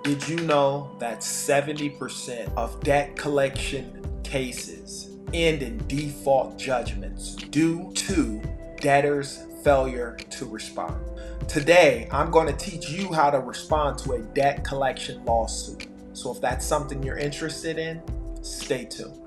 Did you know that 70% of debt collection cases end in default judgments due to debtors' failure to respond? Today, I'm going to teach you how to respond to a debt collection lawsuit. So if that's something you're interested in, stay tuned.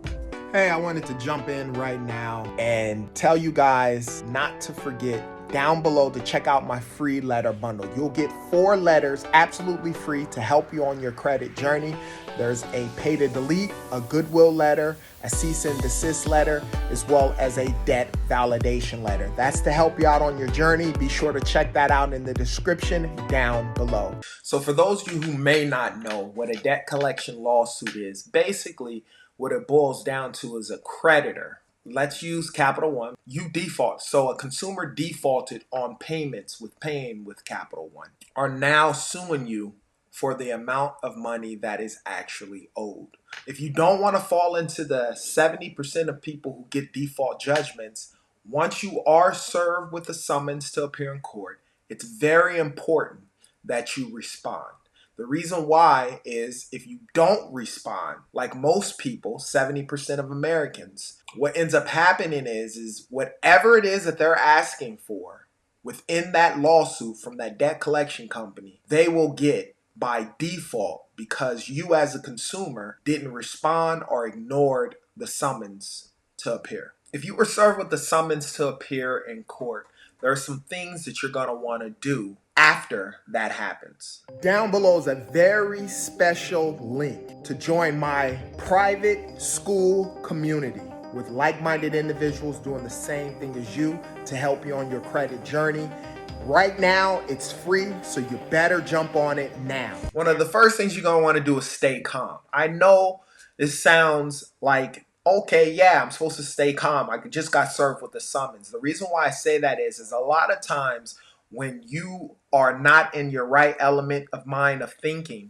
Hey, I wanted to jump in right now and tell you guys not to forget down below to check out my free letter bundle. You'll get 4 letters absolutely free to help you on your credit journey. There's a pay to delete, a goodwill letter, a cease and desist letter, as well as a debt validation letter. That's to help you out on your journey. Be sure to check that out in the description down below. So for those of you who may not know what a debt collection lawsuit is, basically what it boils down to is a creditor. Let's use Capital One. You default. So a consumer defaulted on payments with paying with Capital One are now suing you for the amount of money that is actually owed. If you don't want to fall into the 70% of people who get default judgments, once you are served with a summons to appear in court, it's very important that you respond. The reason why is if you don't respond, like most people, 70% of Americans, what ends up happening is whatever it is that they're asking for within that lawsuit from that debt collection company, they will get by default because you as a consumer didn't respond or ignored the summons to appear. If you were served with the summons to appear in court, there are some things that you're going to want to do after that happens. Down below is a very special link to join my private school community with like-minded individuals doing the same thing as you to help you on your credit journey. Right now, it's free, so you better jump on it now. One of the first things you're going to want to do is stay calm. I know this sounds like, okay, yeah, I'm supposed to stay calm. I just got served with the summons. The reason why I say that is a lot of times when you are not in your right element of mind of thinking,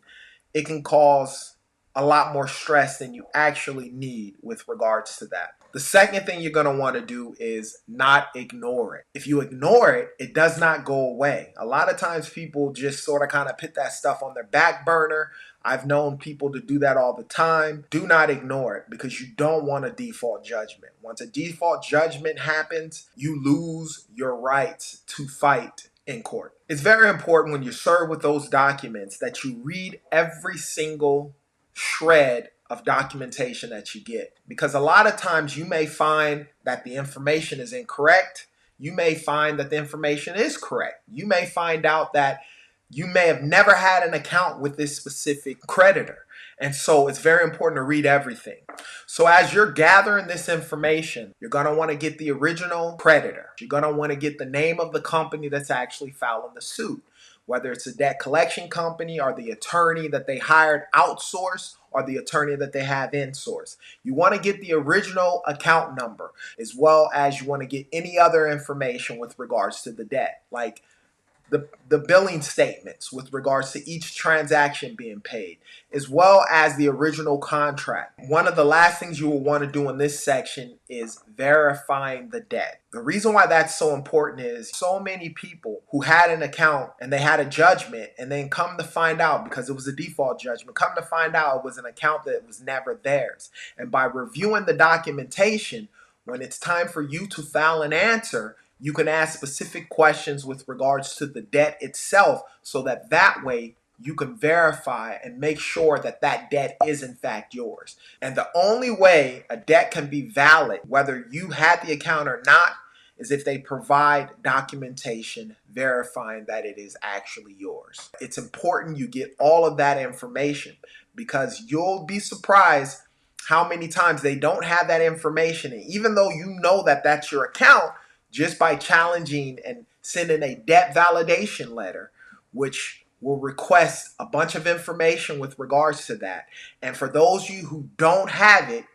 it can cause a lot more stress than you actually need with regards to that. The second thing you're going to want to do is not ignore it. If you ignore it, it does not go away. A lot of times people just sort of kind of put that stuff on their back burner. I've known people to do that all the time. Do not ignore it because you don't want a default judgment. Once a default judgment happens, you lose your rights to fight in court. It's very important when you're served with those documents that you read every single shred of documentation that you get, because a lot of times you may find that the information is incorrect. You may find that the information is correct. You may find out that you may have never had an account with this specific creditor. And so it's very important to read everything. So as you're gathering this information, you're going to want to get the original creditor. You're going to want to get the name of the company that's actually filing the suit, whether it's a debt collection company or the attorney that they hired outsourced or the attorney that they have in-source. You want to get the original account number, as well as you want to get any other information with regards to the debt, like the billing statements with regards to each transaction being paid, as well as the original contract. One of the last things you will want to do in this section is verifying the debt. The reason why that's so important is so many people who had an account and they had a judgment and then come to find out, because it was a default judgment, come to find out it was an account that was never theirs. And by reviewing the documentation, when it's time for you to file an answer, you can ask specific questions with regards to the debt itself so that way you can verify and make sure that that debt is in fact yours. And the only way a debt can be valid, whether you had the account or not, is if they provide documentation verifying that it is actually yours. It's important you get all of that information because you'll be surprised how many times they don't have that information. And even though you know that that's your account, just by challenging and sending a debt validation letter, which will request a bunch of information with regards to that. And for those of you who don't have it,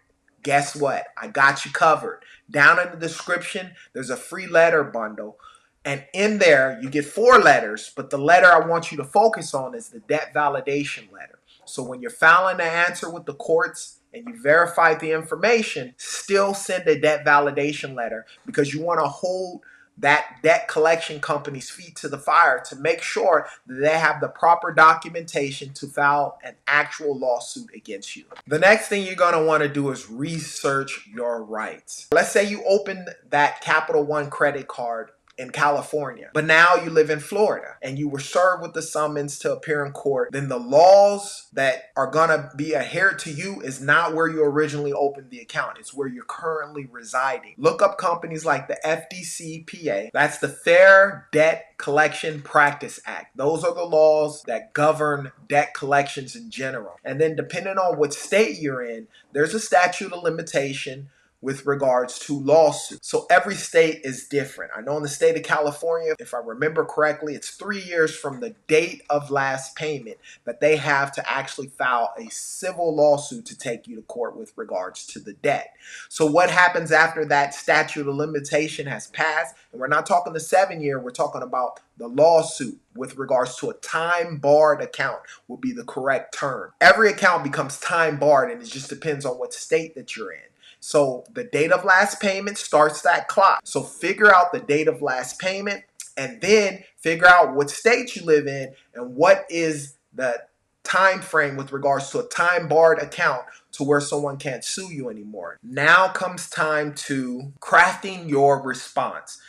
guess what? I got you covered. Down in the description, there's a free letter bundle. And in there, you get 4 letters, but the letter I want you to focus on is the debt validation letter. So when you're filing the answer with the courts and you verified the information, still send a debt validation letter because you want to hold that debt collection company's feet to the fire to make sure that they have the proper documentation to file an actual lawsuit against you. The next thing you're going to want to do is research your rights. Let's say you opened that Capital One credit card in California, but now you live in Florida and you were served with the summons to appear in court. Then the laws that are gonna be adhered to you is not where you originally opened the account. It's where you're currently residing. Look up companies like the FDCPA. That's the Fair Debt Collection Practice Act. Those are the laws that govern debt collections in general. And then depending on what state you're in, there's a statute of limitation with regards to lawsuits. So every state is different. I know in the state of California, if I remember correctly, it's 3 years from the date of last payment that they have to actually file a civil lawsuit to take you to court with regards to the debt. So what happens after that statute of limitation has passed, and we're not talking the 7-year, we're talking about the lawsuit with regards to a time barred account would be the correct term. Every account becomes time barred, and it just depends on what state that you're in. So the date of last payment starts that clock. So figure out the date of last payment and then figure out what state you live in and what is the time frame with regards to a time barred account to where someone can't sue you anymore. Now comes time to crafting your response.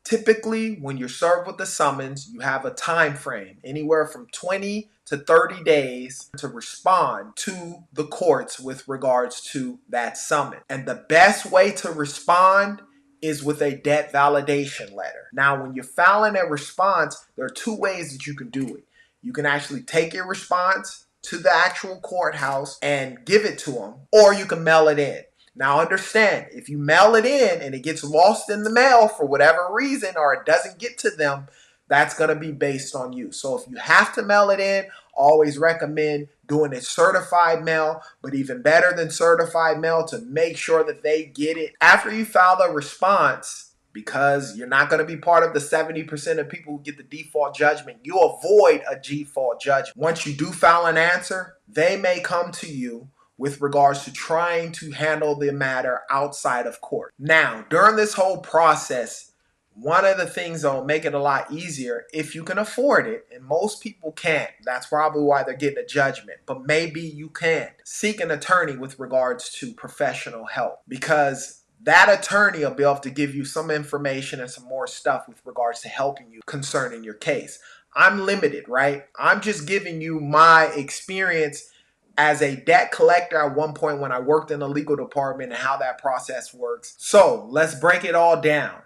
Typically, when you're served with the summons, you have a time frame, anywhere from 20 to 30 days to respond to the courts with regards to that summons. And the best way to respond is with a debt validation letter. Now, when you're filing a response, there are 2 ways that you can do it. You can actually take your response to the actual courthouse and give it to them, or you can mail it in. Now understand, if you mail it in and it gets lost in the mail for whatever reason, or it doesn't get to them, that's going to be based on you. So if you have to mail it in, always recommend doing it certified mail, but even better than certified mail to make sure that they get it. After you file the response, because you're not going to be part of the 70% of people who get the default judgment, you avoid a default judgment. Once you do file an answer, they may come to you with regards to trying to handle the matter outside of court. Now, during this whole process, one of the things that will make it a lot easier, if you can afford it, and most people can't, that's probably why they're getting a judgment, but maybe you can, seek an attorney with regards to professional help, because that attorney will be able to give you some information and some more stuff with regards to helping you concerning your case. I'm limited, right? I'm just giving you my experience as a debt collector at one point when I worked in the legal department and how that process works. So let's break it all down.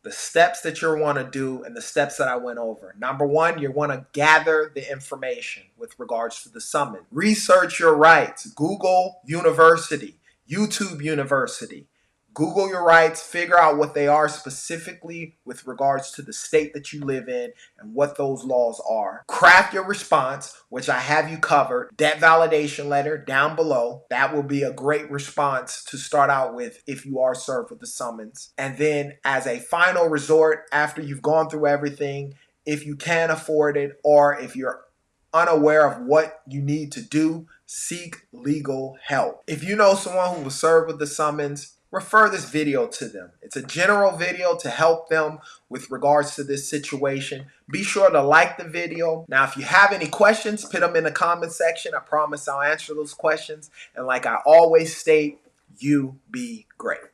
The steps that you want to do and the steps that I went over. Number 1, you want to gather the information with regards to the summons. Research your rights. Google University, YouTube University. Google your rights, figure out what they are specifically with regards to the state that you live in and what those laws are. Craft your response, which I have you covered. Debt validation letter down below. That will be a great response to start out with if you are served with the summons. And then as a final resort, after you've gone through everything, if you can afford it or if you're unaware of what you need to do, seek legal help. If you know someone who was served with the summons, refer this video to them. It's a general video to help them with regards to this situation. Be sure to like the video. Now, if you have any questions, put them in the comment section. I promise I'll answer those questions. And like I always state, you be great.